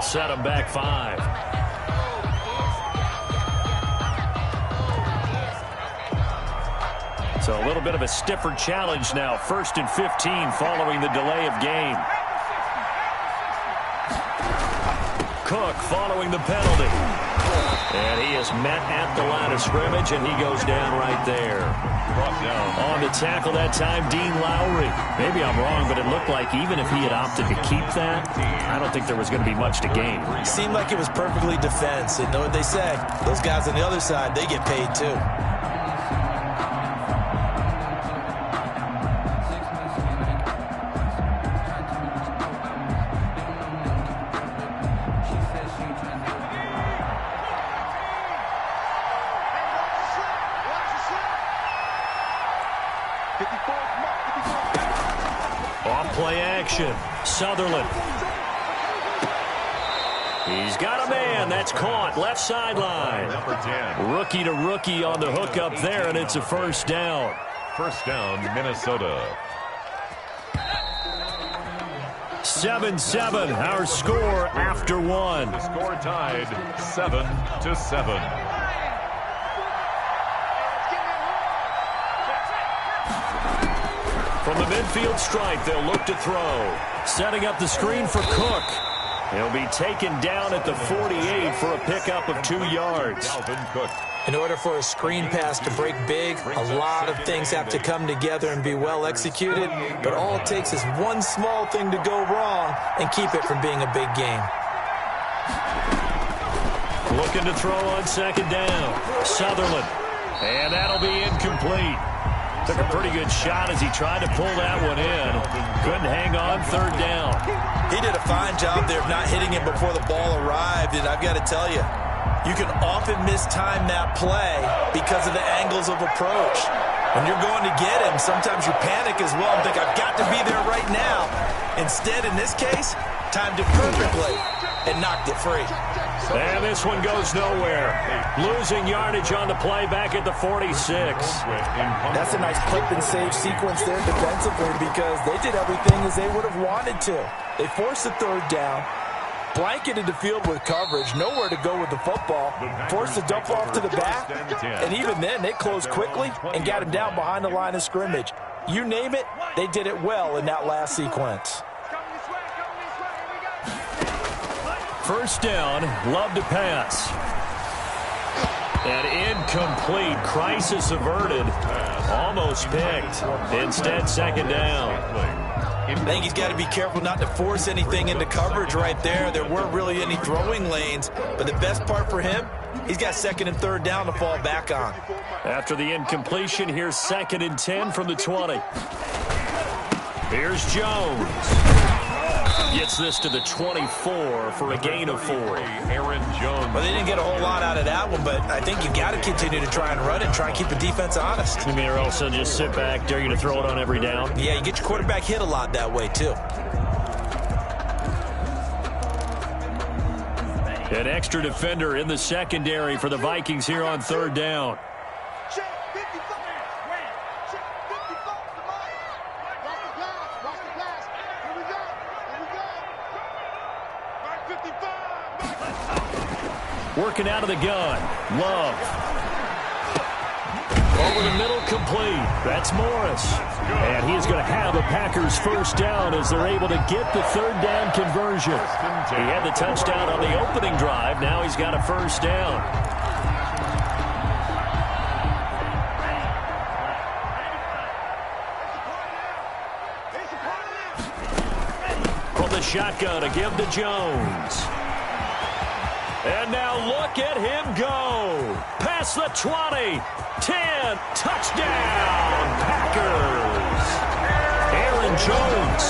set them back 5. So a little bit of a stiffer challenge now. 1st and 15 following the delay of game. Cook following the penalty. And he is met at the line of scrimmage, and he goes down right there. On the tackle that time, Dean Lowry. Maybe I'm wrong, but it looked like even if he had opted to keep that, I don't think there was going to be much to gain. It seemed like it was perfectly defense. And know what they say? Those guys on the other side, they get paid too. Off-play action. Sutherland. He's got a man. That's caught. Left sideline. Number 10. Rookie to rookie on the hook up there, and it's a first down. First down, Minnesota. 7-7, our score after 1. The score tied 7-7. From the midfield stripe, they'll look to throw. Setting up the screen for Cook. He'll be taken down at the 48 for a pickup of 2 yards. Dalvin Cook. In order for a screen pass to break big, a lot of things have to come together and be well executed. But all it takes is one small thing to go wrong and keep it from being a big game. Looking to throw on 2nd down. Sutherland. And that'll be incomplete. Took a pretty good shot as he tried to pull that one in. Couldn't hang on 3rd down. He did a fine job there of not hitting it before the ball arrived. And I've got to tell you, you can often mistime that play because of the angles of approach. When you're going to get him, sometimes you panic as well and think, I've got to be there right now. Instead, in this case, timed it perfectly and knocked it free. And this one goes nowhere. Losing yardage on the play back at the 46. That's a nice clip and save sequence there defensively because they did everything as they would have wanted to. They forced the 3rd down, blanketed the field with coverage, nowhere to go with the football, forced the dump off to the back, and even then they closed quickly and got him down behind the line of scrimmage. You name it, they did it well in that last sequence. First down, Love to pass. And incomplete. Crisis averted. Almost picked. Instead, 2nd down. I think he's got to be careful not to force anything into coverage right there. There weren't really any throwing lanes. But the best part for him, he's got 2nd and 3rd down to fall back on. After the incompletion, here's 2nd and 10 from the 20. Here's Jones. Gets this to the 24 for a gain of 4. Aaron Jones. Well, they didn't get a whole lot out of that one, but I think you've got to continue to try and run it and try and keep the defense honest. You mean or also just sit back, dare you to throw it on every down? Yeah, you get your quarterback hit a lot that way, too. An extra defender in the secondary for the Vikings here on 3rd down. Working out of the gun. Love. Over the middle, complete. That's Morris. And he is going to have a Packers first down as they're able to get the 3rd down conversion. He had the touchdown on the opening drive. Now he's got a first down. From the shotgun to give to Jones. And now look at him go. Past the 20. 10. Touchdown, Packers. Aaron Jones,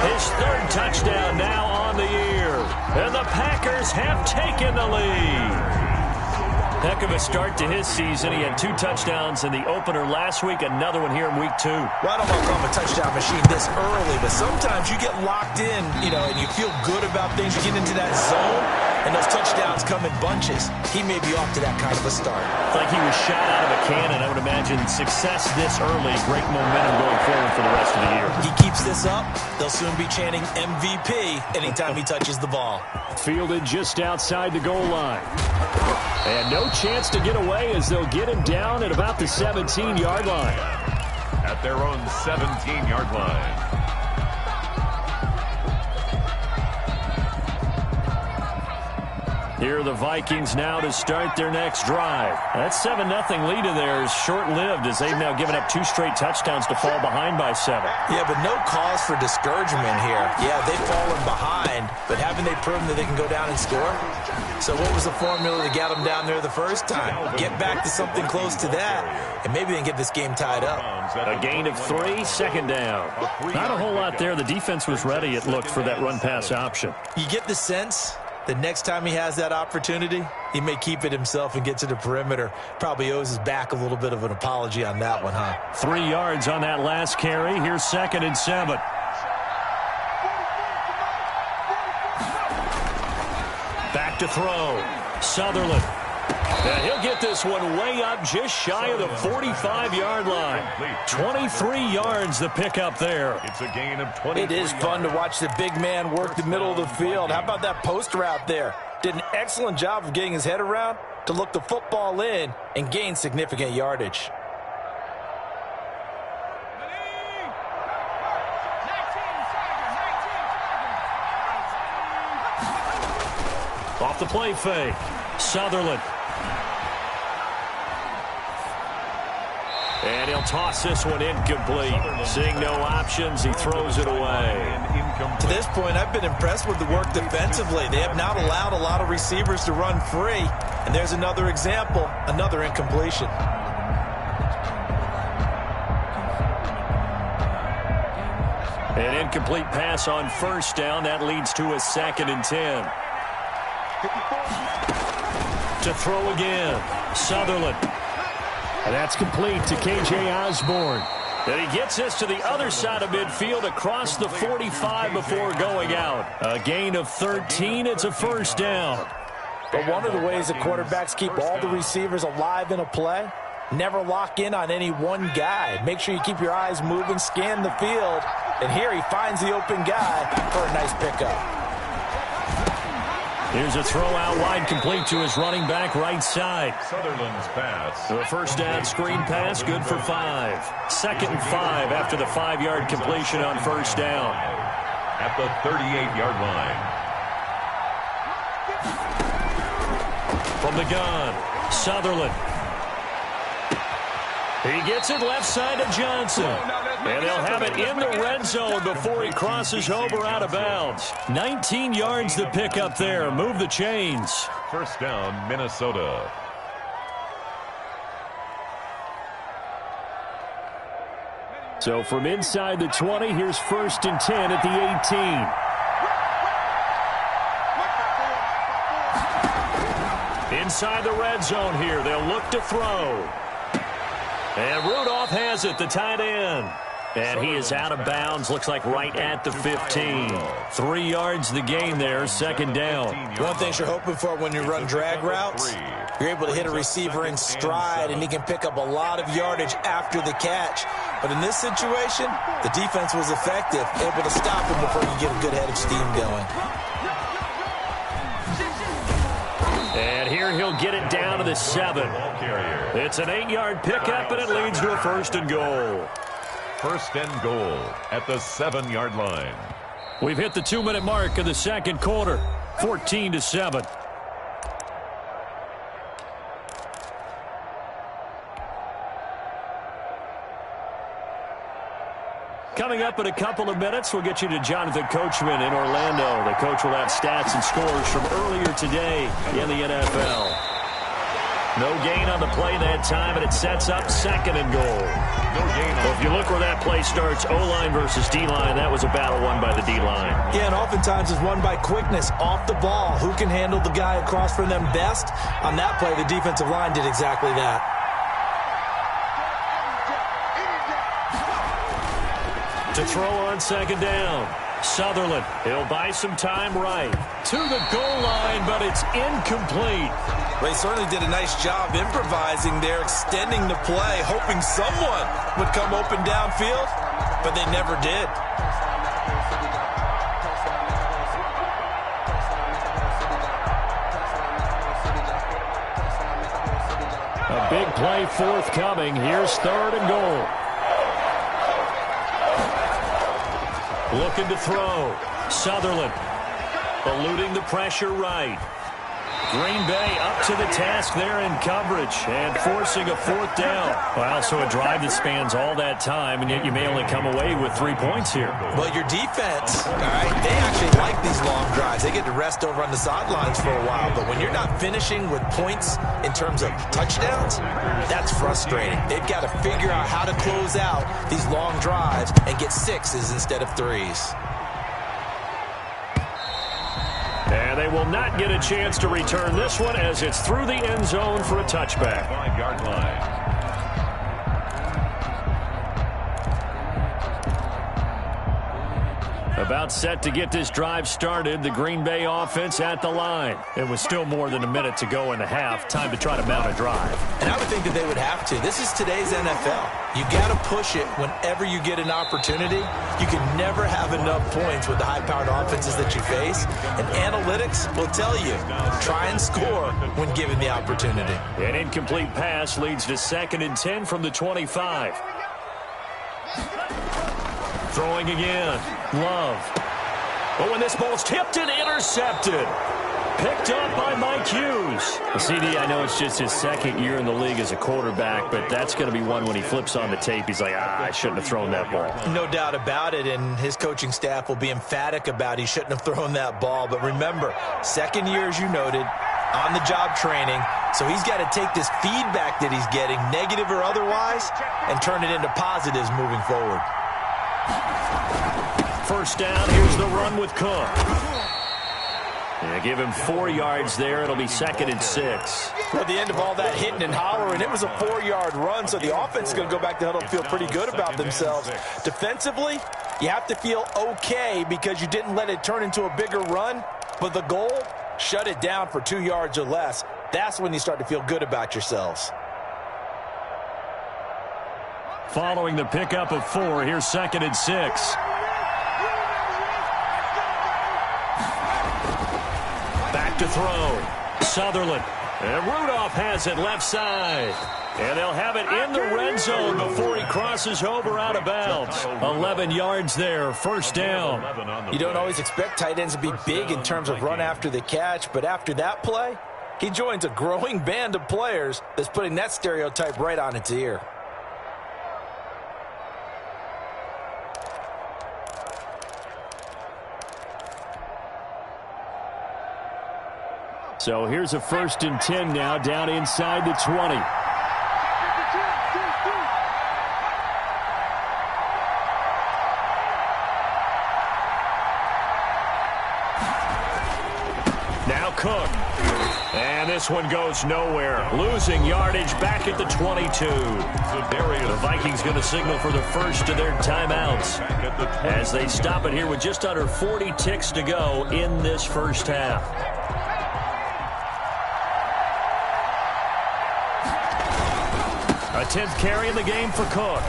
his 3rd touchdown now on the year. And the Packers have taken the lead. Heck of a start to his season. He had 2 touchdowns in the opener last week, another one here in week 2. Well, I don't want to call him a touchdown machine this early, but sometimes you get locked in, and you feel good about things. You get into that zone, and those touchdowns come in bunches. He may be off to that kind of a start. Like he was shot out of a cannon. I would imagine success this early, great momentum going forward for the rest of the year. He keeps this up, they'll soon be chanting MVP anytime he touches the ball. Fielded just outside the goal line. And no chance to get away as they'll get him down at about the 17-yard line. At their own 17-yard line. Here are the Vikings now to start their next drive. That 7-0 lead of theirs short-lived as they've now given up 2 straight touchdowns to fall behind by 7. Yeah, but no cause for discouragement here. Yeah, they've fallen behind, but haven't they proven that they can go down and score? So what was the formula that got them down there the first time? Get back to something close to that, and maybe they can get this game tied up. A gain of 3, second down. Not a whole lot there. The defense was ready, it looked, for that run-pass option. You get the sense the next time he has that opportunity, he may keep it himself and get to the perimeter. Probably owes his back a little bit of an apology on that one, huh? 3 yards on that last carry. Here's 2nd and 7. Back to throw. Sutherland. And he'll get this one way up just shy of the 45-yard line. 23 yards the pickup there. It's a gain of 20. It is fun to watch the big man work the middle of the field. How about that post route there? Did an excellent job of getting his head around to look the football in and gain significant yardage. Off the play fake. Sutherland. And he'll toss this one incomplete. Seeing no options, he throws it away. To this point, I've been impressed with the work defensively. They have not allowed a lot of receivers to run free. And there's another example, another incompletion. An incomplete pass on first down. That leads to a 2nd and 10. To throw again. Sutherland. And that's complete to K.J. Osborne. And he gets this to the other side of midfield across the 45 before going out. A gain of 13. It's a first down. But one of the ways that quarterbacks keep all the receivers alive in a play, never lock in on any one guy. Make sure you keep your eyes moving, scan the field. And here he finds the open guy for a nice pickup. Here's a throw out wide, complete to his running back right side. Sutherland's pass. The first down screen pass, good for 5. 2nd and 5 after the 5-yard completion on first down. At the 38-yard line. From the gun, Sutherland. He gets it left side to Johnson. And they'll have it in the red zone before he crosses over out of bounds. 19 yards to pick up there. Move the chains. First down, Minnesota. So from inside the 20, here's 1st and 10 at the 18. Inside the red zone here. They'll look to throw. And Rudolph has it, the tight end. And he is out of bounds, looks like right at the 15. 3 yards the gain there, 2nd down. One thing you're hoping for when you run drag routes, you're able to hit a receiver in stride, and he can pick up a lot of yardage after the catch. But in this situation, the defense was effective, able to stop him before you get a good head of steam going. And here he'll get it down to the 7. It's an 8-yard pickup, and it leads to a 1st and goal. 1st and goal at the 7-yard line. We've hit the 2-minute mark of the second quarter. 14-7. Coming up in a couple of minutes, we'll get you to Jonathan Coachman in Orlando. The coach will have stats and scores from earlier today in the NFL. No gain on the play that time, and it sets up 2nd and goal. No gain. Well, if you look where that play starts, O-line versus D-line, that was a battle won by the D-line. Yeah, and oftentimes it's won by quickness off the ball. Who can handle the guy across from them best? On that play, the defensive line did exactly that. To throw on 2nd down. Sutherland, he'll buy some time right. To the goal line, but it's incomplete. They certainly did a nice job improvising there, extending the play, hoping someone would come open downfield, but they never did. A big play forthcoming. Here's 3rd and goal. Looking to throw. Sutherland eluding the pressure right. Green Bay up to the task there in coverage and forcing a 4th down. Well, so a drive that spans all that time, and yet you may only come away with 3 points here. Well, your defense, all right, they actually like these long drives. They get to rest over on the sidelines for a while, but when you're not finishing with points in terms of touchdowns, that's frustrating. They've got to figure out how to close out these long drives and get 6s instead of 3s. And they will not get a chance to return this one as it's through the end zone for a touchback. 5-yard line. About set to get this drive started, the Green Bay offense at the line. It was still more than a minute to go in the half. Time to try to mount a drive. And I would think that they would have to. This is today's NFL. You got to push it whenever you get an opportunity. You can never have enough points with the high-powered offenses that you face. And analytics will tell you, try and score when given the opportunity. An incomplete pass leads to 2nd and 10 from the 25. Throwing again. Love. But when this ball's tipped and intercepted. Picked up by Mike Hughes. The CD, I know it's just his 2nd year in the league as a quarterback, but that's going to be one when he flips on the tape. He's like, I shouldn't have thrown that ball. No doubt about it, and his coaching staff will be emphatic about he shouldn't have thrown that ball. But remember, 2nd year, as you noted, on-the-job training, so he's got to take this feedback that he's getting, negative or otherwise, and turn it into positives moving forward. 1st down, here's the run with Cook. Yeah, give him 4 yards there. It'll be 2nd and 6. Well, at the end of all that hitting and hollering, it was a 4-yard run, so the offense is going to go back to huddle and feel pretty good about themselves. Defensively, you have to feel okay because you didn't let it turn into a bigger run, but the goal, shut it down for 2 yards or less. That's when you start to feel good about yourselves. Following the pickup of 4, here's 2nd and 6. Back to throw. Sutherland. And Rudolph has it left side. And they'll have it in the red zone before he crosses over out of bounds. 11 yards there, 1st down. You don't always expect tight ends to be big in terms of run after the catch, but after that play, he joins a growing band of players that's putting that stereotype right on its ear. So here's a 1st and 10 now, down inside the 20. Now Cook. And this one goes nowhere. Losing yardage back at the 22. The Vikings going to signal for the first of their timeouts as they stop it here with just under 40 ticks to go in this 1st half. A 10th carry in the game for Cook.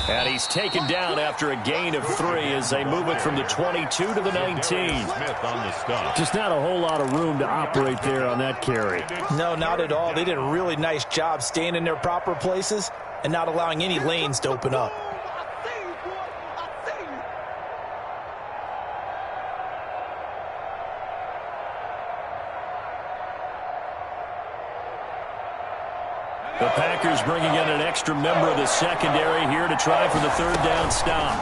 And he's taken down after a gain of 3 as they move it from the 22 to the 19. Smith on the stop. Just not a whole lot of room to operate there on that carry. No, not at all. They did a really nice job staying in their proper places and not allowing any lanes to open up. The Packers bringing in an extra member of the secondary here to try for the 3rd down stop.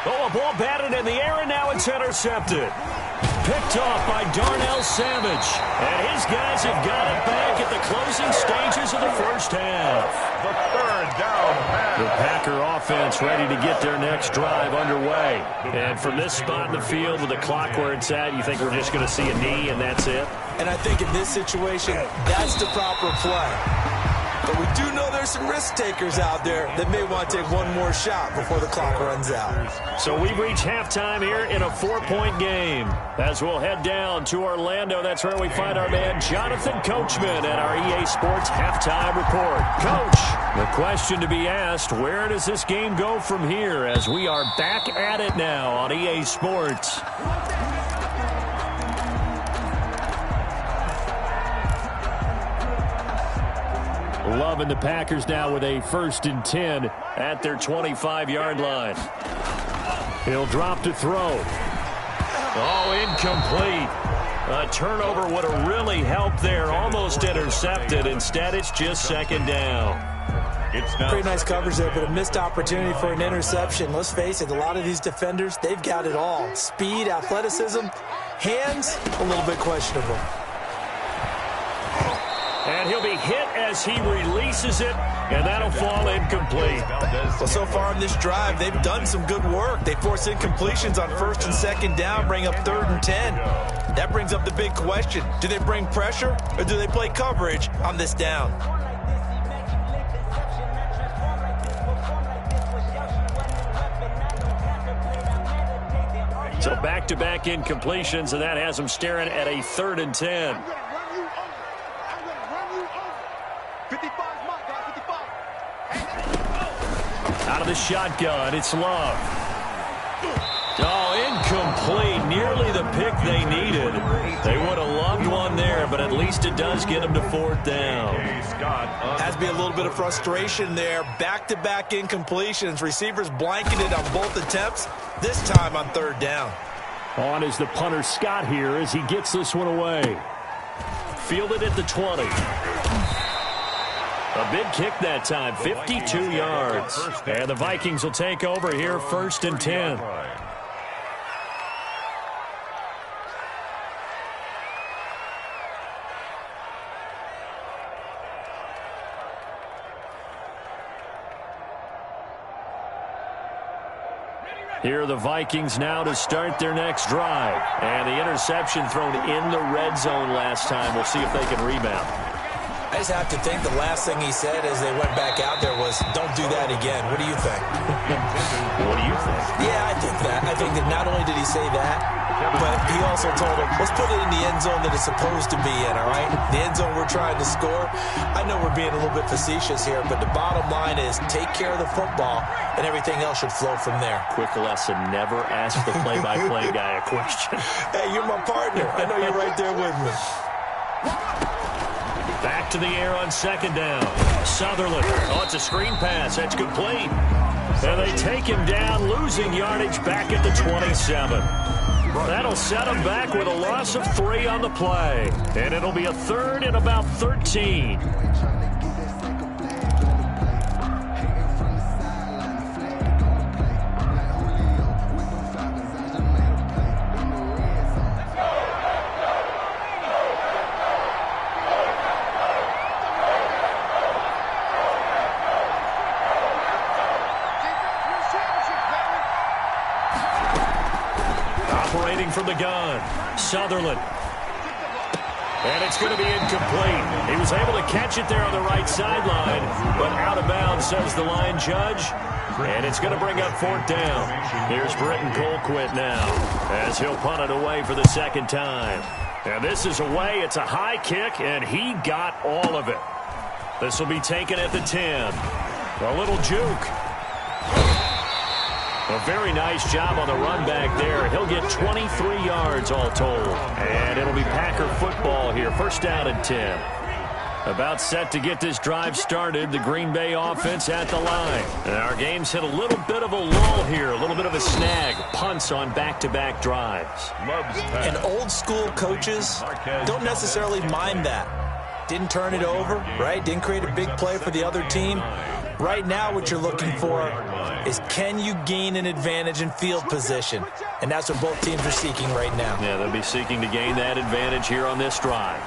Oh, a ball batted in the air, and now it's intercepted. Picked off by Darnell Savage. And his guys have got it back at the closing stages of the 1st half. The 3rd down pass. The Packer offense ready to get their next drive underway. And from this spot in the field with the clock where it's at, you think we're just going to see a knee and that's it? And I think in this situation, that's the proper play. But we do know there's some risk takers out there that may want to take one more shot before the clock runs out. So we've reached halftime here in a 4-point game. As we'll head down to Orlando, that's where we find our man Jonathan Coachman at our EA Sports Halftime Report. Coach, the question to be asked, where does this game go from here as we are back at it now on EA Sports? Loving the Packers now with a 1st and 10 at their 25-yard line. He'll drop to throw. Oh, incomplete. A turnover would have really helped there. Almost intercepted. Instead, it's just 2nd down. Pretty nice coverage there, but a missed opportunity for an interception. Let's face it, a lot of these defenders, they've got it all. Speed, athleticism, hands, a little bit questionable. And he'll be hit as he releases it, and that'll fall incomplete. Well, so far in this drive, they've done some good work. They force incompletions on 1st and 2nd down, bring up 3rd and 10. That brings up the big question. Do they bring pressure, or do they play coverage on this down? So back-to-back incompletions, and that has them staring at a 3rd and 10. Out of the shotgun, it's Love. Oh, incomplete. Nearly the pick they needed. They would have loved one there, but at least it does get them to 4th down. Has to be a little bit of frustration there. Back-to-back incompletions. Receivers blanketed on both attempts, this time on 3rd down. On is the punter Scott here as he gets this one away. Fielded at the 20. A big kick that time, 52 yards. And the Vikings will take over here, 1st and 10. Here are the Vikings now to start their next drive. And the interception thrown in the red zone last time. We'll see if they can rebound. I just have to think the last thing he said as they went back out there was, don't do that again. What do you think? What do you think? Yeah, I think that. I think that not only did he say that, but he also told him, let's put it in the end zone that it's supposed to be in, all right? The end zone we're trying to score. I know we're being a little bit facetious here, but the bottom line is take care of the football, and everything else should flow from there. Quick lesson, never ask the play-by-play guy a question. Hey, you're my partner. I know you're right there with me. Back to the air on 2nd down. Sutherland. Oh, it's a screen pass. That's complete. And they take him down, losing yardage back at the 27. That'll set him back with a loss of 3 on the play. And it'll be a 3rd and about 13. From the gun, Sutherland. And it's going to be incomplete. He was able to catch it there on the right sideline, but out of bounds, says the line judge. And it's going to bring up 4th down. Here's Britton Colquitt now, as he'll punt it away for the 2nd time. And this is away. It's a high kick, and he got all of it. This will be taken at the 10. A little juke. A very nice job on the run back there. He'll get 23 yards all told. And it'll be Packer football here. 1st down and 10. About set to get this drive started. The Green Bay offense at the line. And our game's hit a little bit of a lull here. A little bit of a snag. Punts on back-to-back drives. And old school coaches don't necessarily mind that. Didn't turn it over, right? Didn't create a big play for the other team. Right now what you're looking for is can you gain an advantage in field position? And that's what both teams are seeking right now. Yeah, they'll be seeking to gain that advantage here on this drive.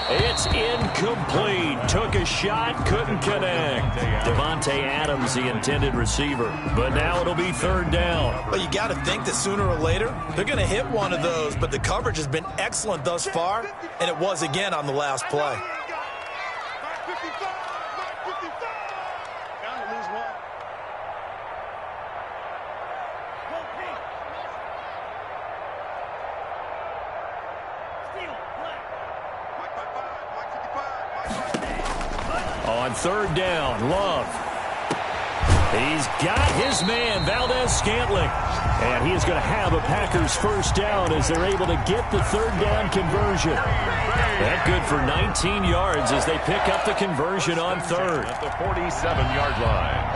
It's incomplete. Took a shot, couldn't connect. Devontae Adams, the intended receiver. But now it'll be 3rd down. Well, you got to think that sooner or later they're going to hit one of those, but the coverage has been excellent thus far, and it was again on the last play. On third down, Love. He's got his man, Valdez-Scantling. And he is going to have a Packers first down as they're able to get the third down conversion. That good for 19 yards as they pick up the conversion on third. At the 47-yard line.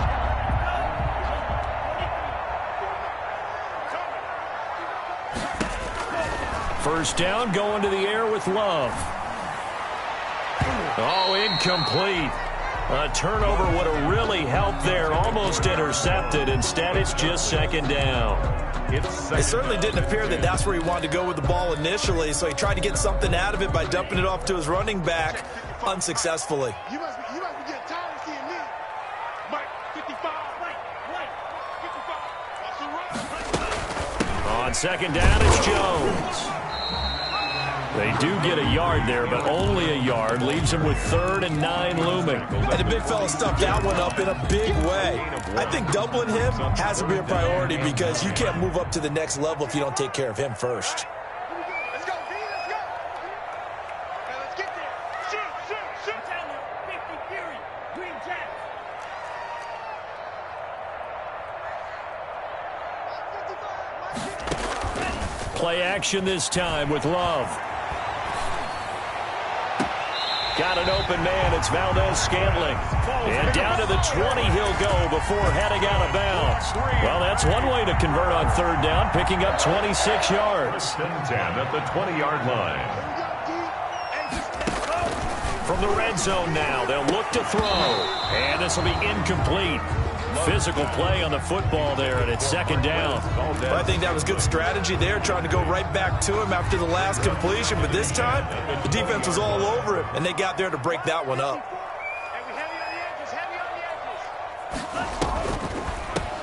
First down, going to the air with Love. Oh, incomplete. A turnover would have really helped there. Almost intercepted. Instead, it's just second down. It certainly didn't appear that that's where he wanted to go with the ball initially, so he tried to get something out of it by dumping it off to his running back unsuccessfully. You must be getting tired of seeing me. Mike, 55. On second down, it's Jones. They do get a yard there, but only a yard. Leaves them with 3rd and 9 looming. And the big fella stuffed that one up in a big way. I think doubling him has to be a priority because you can't move up to the next level if you don't take care of him first. Let's go, V, let's go. Now let's get there. Shoot. Tyler, 50 Fury, Green Jack. Play action this time with Love. Got an open man. It's Valdez-Scantling. And down to the 20 he'll go before heading out of bounds. Well, that's one way to convert on third down, picking up 26 yards. 10 at the 20-yard line. From the red zone now, they'll look to throw. And this will be incomplete. Physical play on the football there, and it's second down. Well, I think that was good strategy there, trying to go right back to him after the last completion. But this time, the defense was all over him, and they got there to break that one up.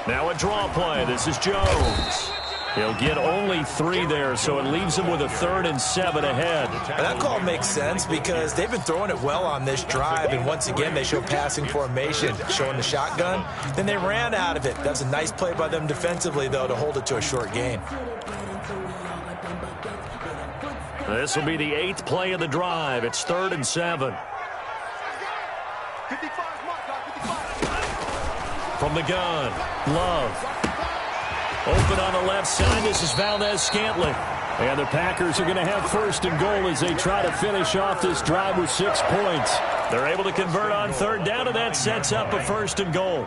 Now a draw play. This is Jones. He'll get only 3 there, so it leaves him with a 3rd and 7 ahead. And that call makes sense because they've been throwing it well on this drive, and once again they show passing formation, showing the shotgun. Then they ran out of it. That's a nice play by them defensively, though, to hold it to a short gain. This will be the 8th play of the drive. It's 3rd and 7. From the gun, Love. Open on the left side, this is Valdez-Scantling. And the Packers are going to have 1st and goal as they try to finish off this drive with 6 points. They're able to convert on third down, and that sets up a 1st and goal.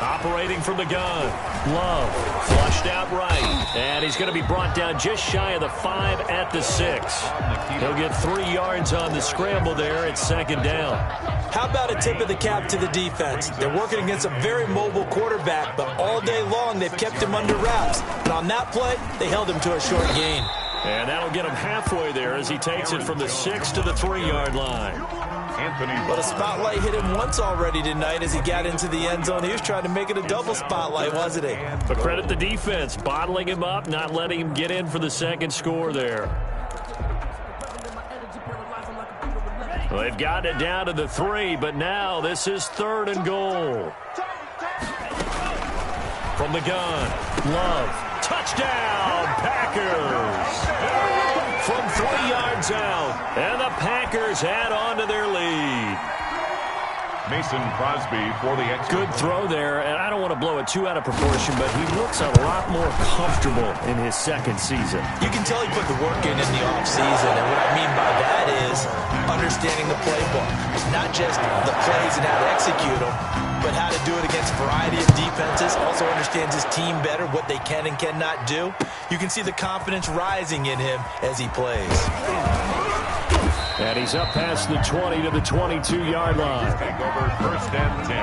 Operating from the gun, Love, flushed out right. And he's going to be brought down just shy of the 5 at the 6. He'll get 3 yards on the scramble there. It's second down. How about a tip of the cap to the defense? They're working against a very mobile quarterback, but all day long they've kept him under wraps. And on that play, they held him to a short gain. And that'll get him halfway there as he takes it from the 6 to the 3-yard line. But a spotlight hit him once already tonight as he got into the end zone. He was trying to make it a double spotlight, wasn't he? But credit the defense, bottling him up, not letting him get in for the second score there. Well, they've got it down to the 3, but now this is 3rd and goal. From the gun, Love, touchdown, Packers! From 3 yards out, and the Packers add on to their lead. Mason Crosby for the extra. Good throw there, and I don't want to blow it too out of proportion, but he looks a lot more comfortable in his second season. You can tell he put the work in the offseason, and what I mean by that is understanding the playbook. Not just the plays and how to execute them, but how to do it against a variety of defenses. Also understands his team better, what they can and cannot do. You can see the confidence rising in him as he plays. And he's up past the 20 to the 22-yard line. Take over 1st and 10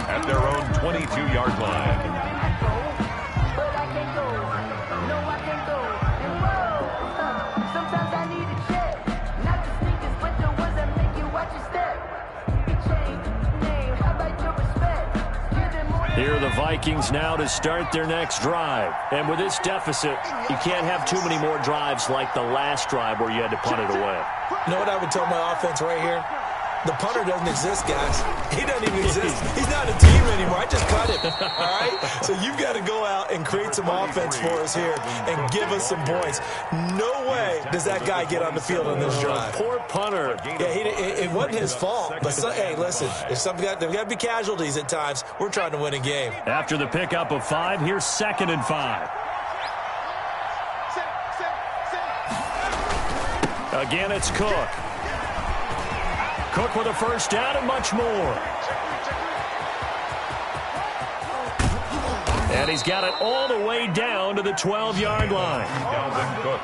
at their own 22-yard line. Here are the Vikings now to start their next drive. And with this deficit, you can't have too many more drives like the last drive where you had to punt it away. You know what I would tell my offense right here? The punter doesn't exist, guys. He doesn't even exist. He's not a team anymore. I just cut him. All right? So you've got to go out and create some some offense for us here and give us some points. No way does that guy get on the field on this drive. Poor punter. Yeah, it wasn't his fault. But, hey, listen, if there's got to be casualties at times. We're trying to win a game. After the pickup of 5, here's 2nd and 5. Again, it's Cook. Cook with a first down and much more. And he's got it all the way down to the 12-yard line.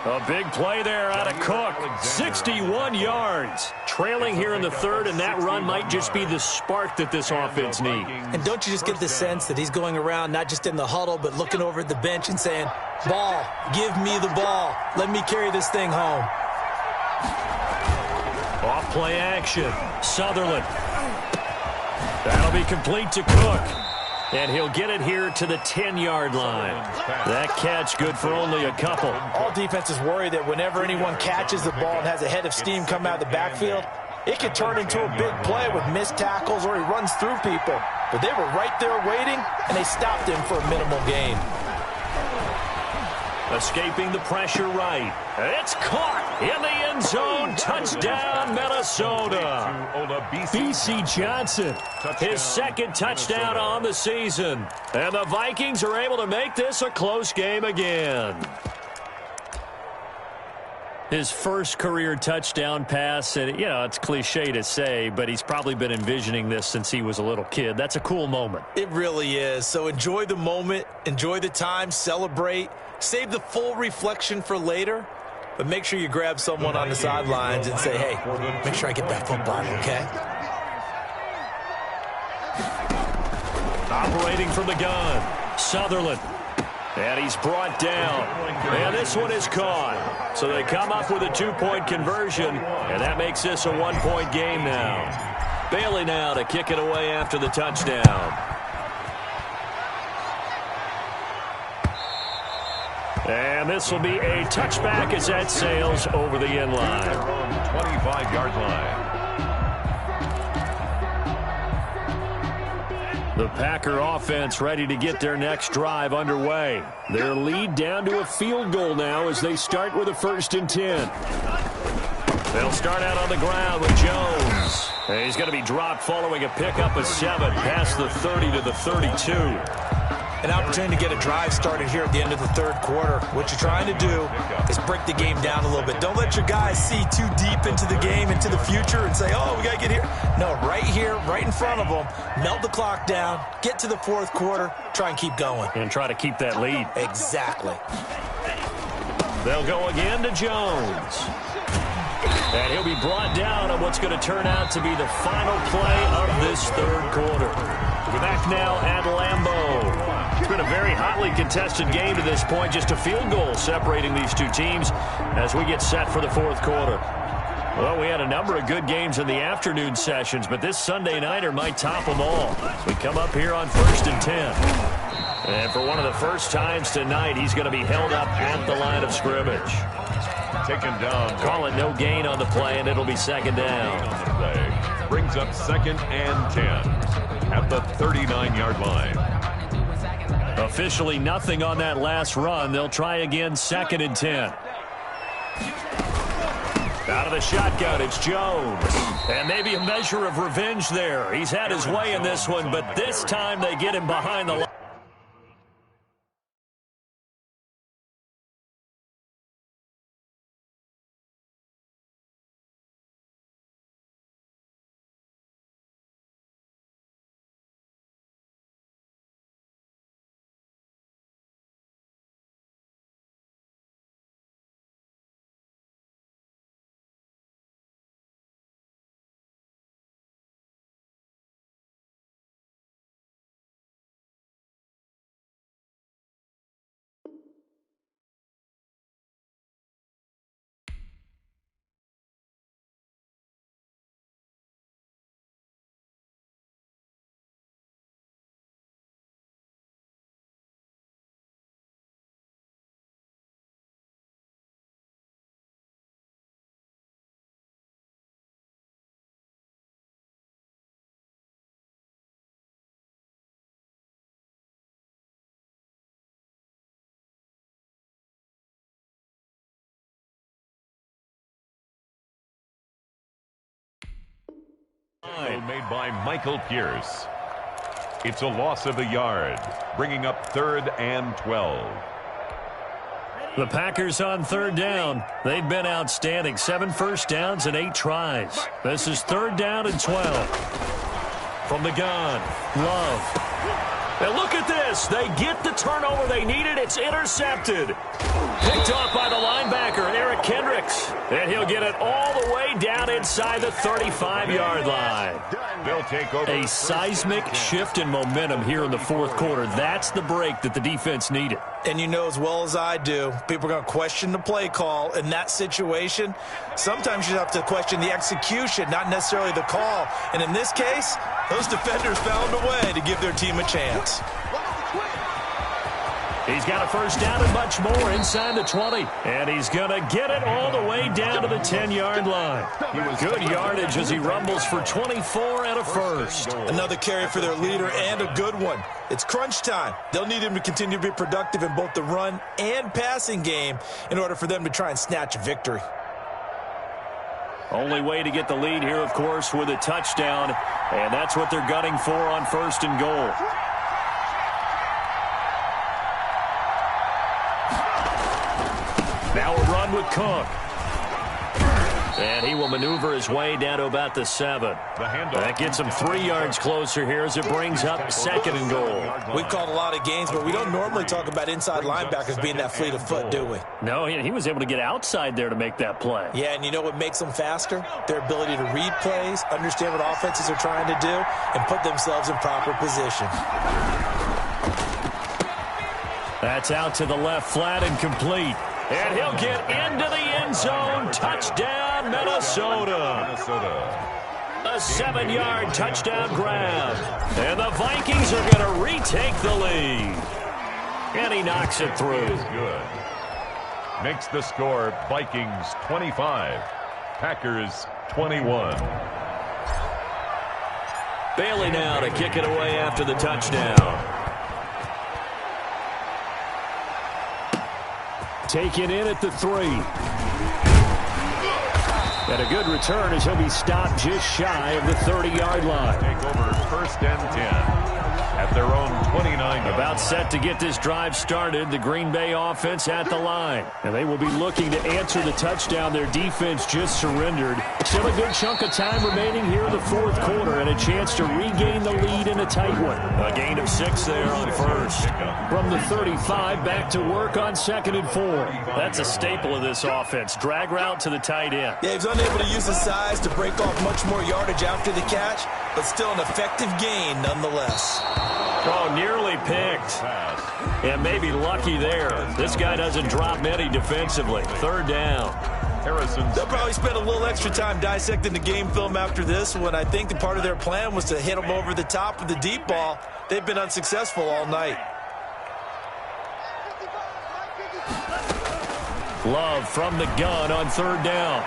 A big play there out of Cook. 61 yards. Trailing here in the 3rd, and that run might just be the spark that this offense needs. And don't you just get the sense that he's going around not just in the huddle, but looking over at the bench and saying, ball, give me the ball. Let me carry this thing home. Off play action. Sutherland. That'll be complete to Cook. And he'll get it here to the 10-yard line. That catch good for only a couple. All defenses worry that whenever anyone catches the ball and has a head of steam come out of the backfield, it could turn into a big play with missed tackles or he runs through people. But they were right there waiting, and they stopped him for a minimal gain. Escaping the pressure right. It's caught in the end zone. Touchdown, Minnesota. B.C. Johnson, his 2nd touchdown on the season. And the Vikings are able to make this a close game again. His first career touchdown pass, and, you know, it's cliche to say, but he's probably been envisioning this since he was a little kid. That's a cool moment. It really is. So enjoy the moment, enjoy the time, celebrate. Save the full reflection for later, but make sure you grab someone on the sidelines and say, hey, make sure I get that football, okay? Operating from the gun, Sutherland. And he's brought down. And this one is caught. So they come up with a 2-point conversion, and that makes this a 1-point game now. Bailey now to kick it away after the touchdown. And this will be a touchback as that sails over the end line. 25-yard line. The Packer offense ready to get their next drive underway. Their lead down to a field goal now as they start with a 1st and 10. They'll start out on the ground with Jones. And he's going to be dropped following a pickup of 7 past the 30 to the 32. An opportunity to get a drive started here at the end of the 3rd quarter. What you're trying to do is break the game down a little bit. Don't let your guys see too deep into the game, into the future, and say, oh, we got to get here. No, right here, right in front of them, melt the clock down, get to the 4th quarter, try and keep going. And try to keep that lead. Exactly. They'll go again to Jones. And he'll be brought down on what's going to turn out to be the final play of this 3rd quarter. We're back now at Lambeau. It's been a very hotly contested game to this point. Just a field goal separating these two teams as we get set for the 4th quarter. Well, we had a number of good games in the afternoon sessions, but this Sunday nighter might top them all. We come up here on 1st and 10. And for one of the first times tonight, he's going to be held up at the line of scrimmage. Taken down. Call it no gain on the play, and it'll be 2nd down. Brings up 2nd and 10 at the 39-yard line. Officially nothing on that last run. They'll try again 2nd and 10. Out of the shotgun, it's Jones. And maybe a measure of revenge there. He's had his way in this one, but this time they get him behind the line. Made by Michael Pierce. It's a loss of a yard, bringing up 3rd and 12. The Packers on 3rd down. They've been outstanding. 7 first downs and 8 tries. This is 3rd down and 12. From the gun, Love. And look at this. They get the turnover they needed. It's intercepted. Picked off by the linebacker, Eric Kendricks. And he'll get it all the way down inside the 35-yard line. They'll take over. A seismic shift in momentum here in the 4th quarter. That's the break that the defense needed. And you know as well as I do, people are going to question the play call in that situation. Sometimes you have to question the execution, not necessarily the call. And in this case, those defenders found a way to give their team a chance. He's got a first down and much more inside the 20. And he's going to get it all the way down to the 10-yard line. Good yardage as he rumbles for 24 and a first. Another carry for their leader and a good one. It's crunch time. They'll need him to continue to be productive in both the run and passing game in order for them to try and snatch a victory. Only way to get the lead here, of course, with a touchdown. And that's what they're gunning for on 1st and goal. Now a run with Cook. And he will maneuver his way down to about the 7. That gets him 3 yards closer here as it brings up 2nd and goal. We've called a lot of games, but we don't normally talk about inside linebackers being that fleet of foot, do we? No, he was able to get outside there to make that play. Yeah, and you know what makes them faster? Their ability to read plays, understand what offenses are trying to do, and put themselves in proper position. That's out to the left, flat and complete. And he'll get into the end zone. Touchdown, Minnesota. A 7-yard touchdown grab. And the Vikings are going to retake the lead. And he knocks it through. Good. Makes the score Vikings 25, Packers 21. Bailey now to kick it away after the touchdown. Taken in at the 3. And a good return as he'll be stopped just shy of the 30-yard line. Take over 1st and 10 at their own 29. About set to get this drive started. The Green Bay offense at the line. And they will be looking to answer the touchdown their defense just surrendered. Still a good chunk of time remaining here in the 4th quarter and a chance to regain the lead in a tight one. A gain of 6 there on 1st. From the 35 back to work on 2nd and 4. That's a staple of this offense. Drag route to the tight end. Yeah, he's unable to use his size to break off much more yardage after the catch, but still an effective gain nonetheless. Oh, nearly picked. And maybe lucky there. This guy doesn't drop many defensively. 3rd down. They'll probably spend a little extra time dissecting the game film after this one. I think the part of their plan was to hit him over the top with the deep ball. They've been unsuccessful all night. Love from the gun on 3rd down.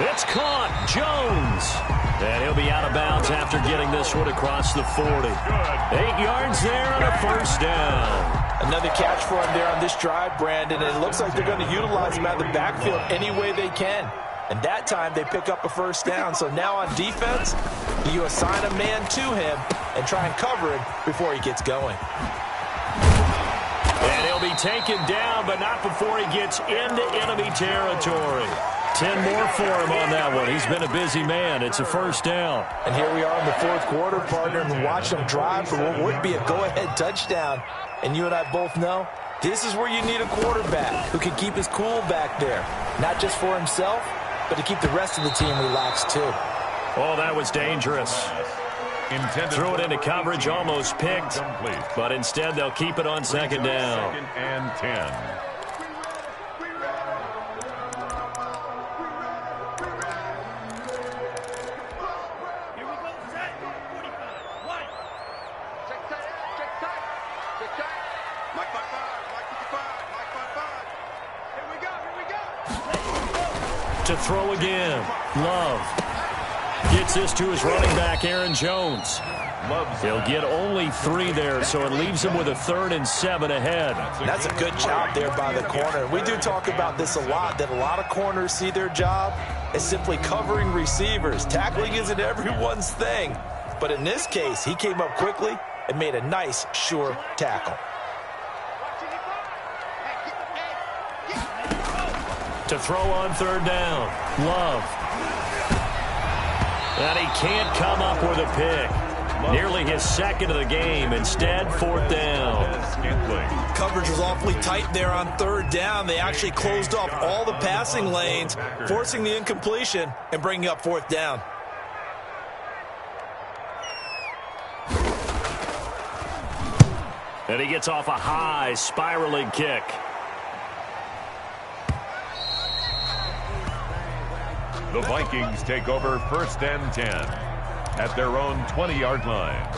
It's caught. Jones. And he'll be out of bounds after getting this one across the 40. 8 yards there and a 1st down. Another catch for him there on this drive, Brandon. And it looks like they're going to utilize him out of the backfield any way they can. And that time they pick up a 1st down. So now on defense, you assign a man to him and try and cover him before he gets going. And he'll be taken down, but not before he gets into enemy territory. 10 more for him on that one. He's been a busy man. It's a 1st down. And here we are in the 4th quarter, partner, and watch him drive for what would be a go-ahead touchdown. And you and I both know this is where you need a quarterback who can keep his cool back there. Not just for himself, but to keep the rest of the team relaxed too. Oh, that was dangerous. Threw it into coverage, almost picked. But instead, they'll keep it on 2nd down. 2nd and 10. To throw again. Love gets this to his running back, Aaron Jones. He'll get only 3 there, so it leaves him with a 3rd and 7 ahead. That's a good job there by the corner. We do talk about this a lot, that a lot of corners see their job is simply covering receivers. Tackling isn't everyone's thing. But in this case, he came up quickly and made a nice, sure tackle. To throw on third down, Love. And he can't come up with a pick. Nearly his second of the game. Instead, fourth down. Coverage was awfully tight there on third down. They actually closed off all the passing lanes, forcing the incompletion and bringing up fourth down. And he gets off a high, spiraling kick. The Vikings take over 1st and 10 at their own 20-yard line.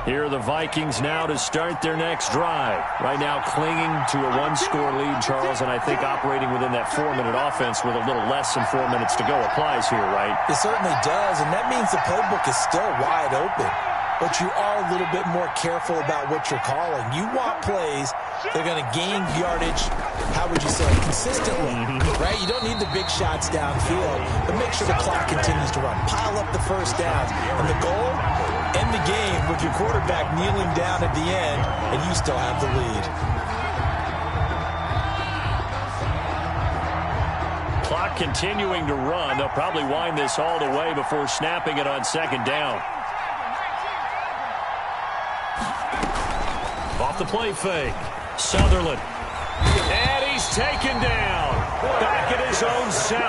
Here are the Vikings now to start their next drive. Right now clinging to a one-score lead, Charles, and I think operating within that 4-minute offense with a little less than 4 minutes to go applies here, right? It certainly does, and that means the playbook is still wide open. But you are a little bit more careful about what you're calling. You want plays that are going to gain yardage, how would you say, consistently, right? You don't need the big shots downfield, but make sure the clock continues to run. Pile up the first downs. And the goal, end the game with your quarterback kneeling down at the end, and you still have the lead. Clock continuing to run. They'll probably wind this all the way before snapping it on second down. Off the play fake. Sutherland. And he's taken down. Back at his own 7.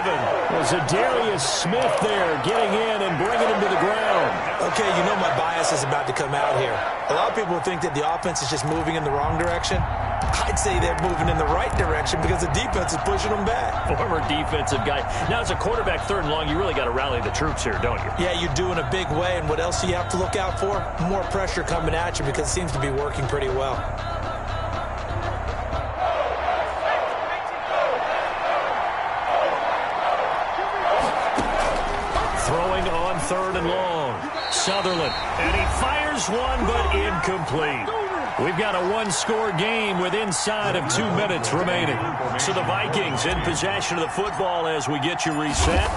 Was Darius Smith there getting in and bringing him to the ground. Okay, you know my bias is about to come out here. A lot of people think that the offense is just moving in the wrong direction. I'd say they're moving in the right direction because the defense is pushing them back. Former defensive guy. Now, as a quarterback, 3rd and long, you really got to rally the troops here, don't you? Yeah, you do in a big way. And what else do you have to look out for? More pressure coming at you because it seems to be working pretty well. Throwing on 3rd and long. Sutherland. And he fires one, but incomplete. We've got a one-score game with inside of 2 minutes remaining. So the Vikings in possession of the football as we get you reset.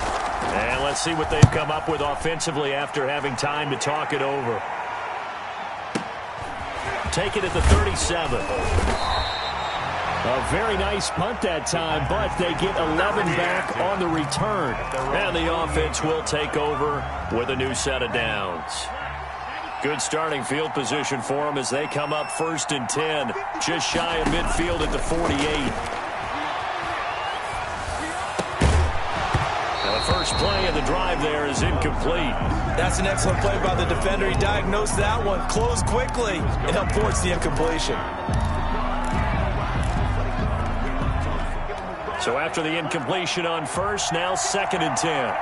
And let's see what they've come up with offensively after having time to talk it over. Take it at the 37. A very nice punt that time, but they get 11 back on the return. And the offense will take over with a new set of downs. Good starting field position for them as they come up 1st and 10. Just shy of midfield at the 48. Now the first play of the drive there is incomplete. That's an excellent play by the defender. He diagnosed that one, closed quickly, and upwards the incompletion. So after the incompletion on first, now 2nd and 10.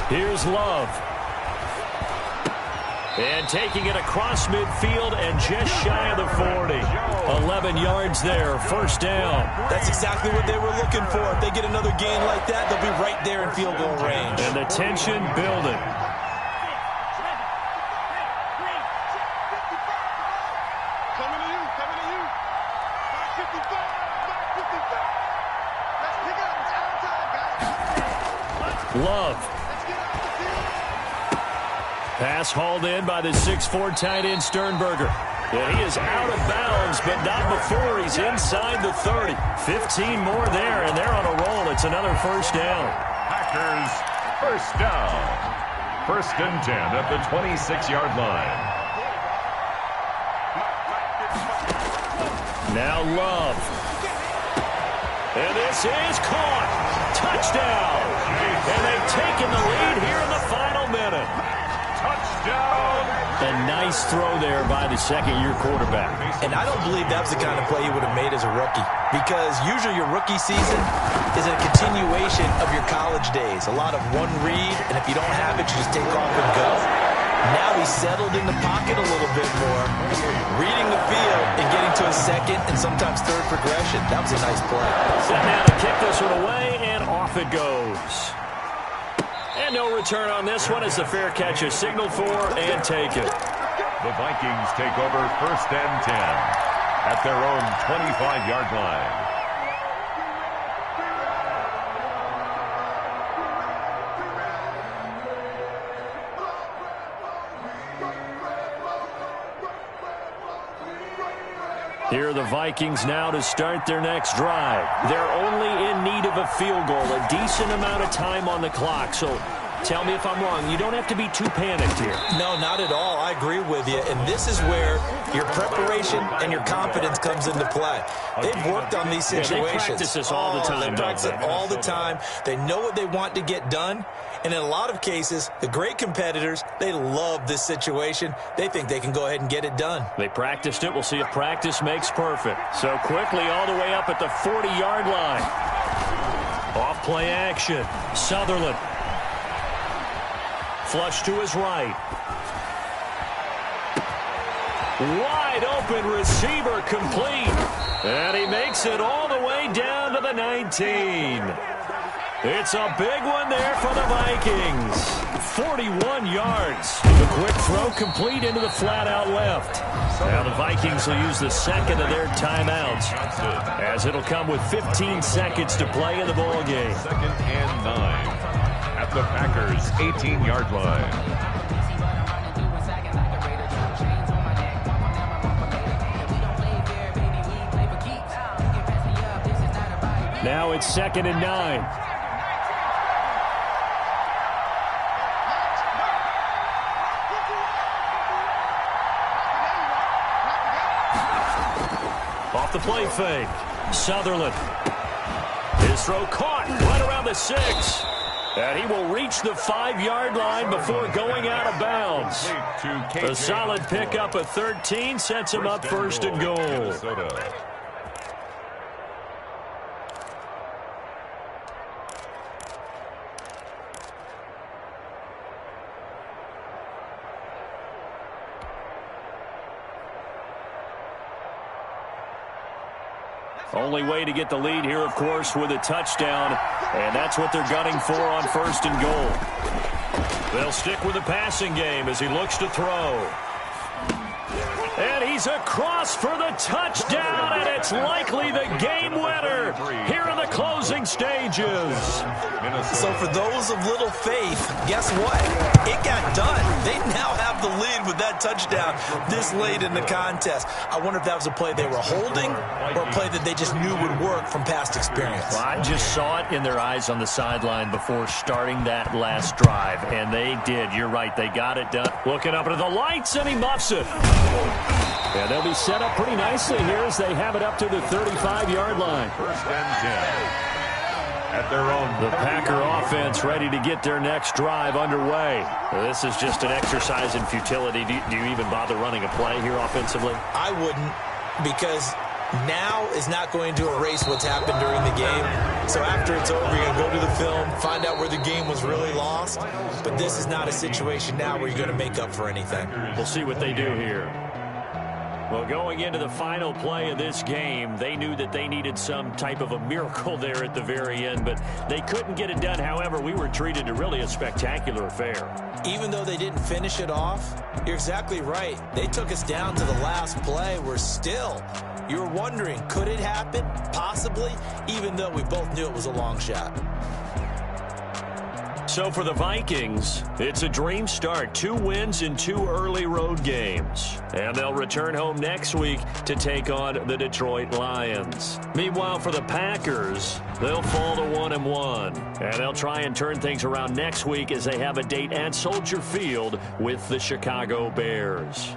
Here's Love. And taking it across midfield and just shy of the 40. 11 yards there, 1st down. That's exactly what they were looking for. If they get another gain like that, they'll be right there in field goal range. And the tension building. Coming to you, coming to you. 555, 555. Let's pick it up. It's out of time, guys. Love. Pass hauled in by the 6'4" tight end Sternberger. And he is out of bounds, but not before he's inside the 30. 15 more there, and they're on a roll. It's another 1st down. Packers, 1st down. 1st and 10 at the 26-yard line. Now Love. And this is caught. Touchdown. And they've taken the lead here in the final minute. Touchdown. A nice throw there by the 2nd-year quarterback. And I don't believe that was the kind of play he would have made as a rookie. Because usually your rookie season is a continuation of your college days. A lot of one read, and if you don't have it, you just take off and go. Now he's settled in the pocket a little bit more, reading the field and getting to a second and sometimes third progression. That was a nice play. Set now to kick this one away, and off it goes. And no return on this one as the fair catch is signaled for, and take it. The Vikings take over 1st and 10 at their own 25-yard line. Here are the Vikings now to start their next drive. They're only in need of a field goal, a decent amount of time on the clock. So tell me if I'm wrong. You don't have to be too panicked here. No, not at all. I agree with you. And this is where your preparation and your confidence comes into play. They've worked on these situations. They practice this all the time. They practice it all the time. They know what they want to get done. And in a lot of cases, the great competitors, they love this situation. They think they can go ahead and get it done. They practiced it. We'll see if practice makes perfect. So quickly all the way up at the 40-yard line. Off play action. Sutherland. Flush to his right. Wide open receiver complete. And he makes it all the way down to the 19. It's a big one there for the Vikings. 41 yards. The quick throw complete into the flat out left. Now the Vikings will use the second of their timeouts, as it'll come with 15 seconds to play in the ball game. 2nd and 9 at the Packers' 18-yard line. Now it's 2nd and 9. Off the play fake. Sutherland. His throw caught right around the 6. And he will reach the 5-yard line before going out of bounds. A solid pickup of 13 sets him up 1st and goal. Only way to get the lead here, of course, with a touchdown. And that's what they're gunning for on 1st and goal. They'll stick with the passing game as he looks to throw. And he's across for the touchdown, and it's likely the game winner here in the closing stages. So for those of little faith, guess what? It got done. They now have the lead with that touchdown this late in the contest. I wonder if that was a play they were holding or a play that they just knew would work from past experience. Well, I just saw it in their eyes on the sideline before starting that last drive, and they did. You're right. They got it done. Looking up into the lights, and he muffs it. Yeah, they'll be set up pretty nicely here as they have it up to the 35-yard line. 1st and 10 at their own. The Packer offense ready to get their next drive underway. This is just an exercise in futility. Do you even bother running a play here offensively? I wouldn't, because now is not going to erase what's happened during the game. So after it's over, you're going to go to the film, find out where the game was really lost. But this is not a situation now where you're going to make up for anything. We'll see what they do here. Well, going into the final play of this game, they knew that they needed some type of a miracle there at the very end, but they couldn't get it done. However, we were treated to really a spectacular affair. Even though they didn't finish it off, you're exactly right. They took us down to the last play. We're still, you were wondering, could it happen? Possibly, even though we both knew it was a long shot. So for the Vikings, it's a dream start. 2 wins in 2 early road games. And they'll return home next week to take on the Detroit Lions. Meanwhile, for the Packers, they'll fall to 1-1. And they'll try and turn things around next week as they have a date at Soldier Field with the Chicago Bears.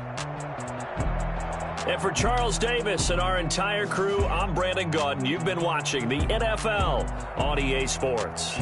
And for Charles Davis and our entire crew, I'm Brandon Gaudin. You've been watching the NFL on EA Sports.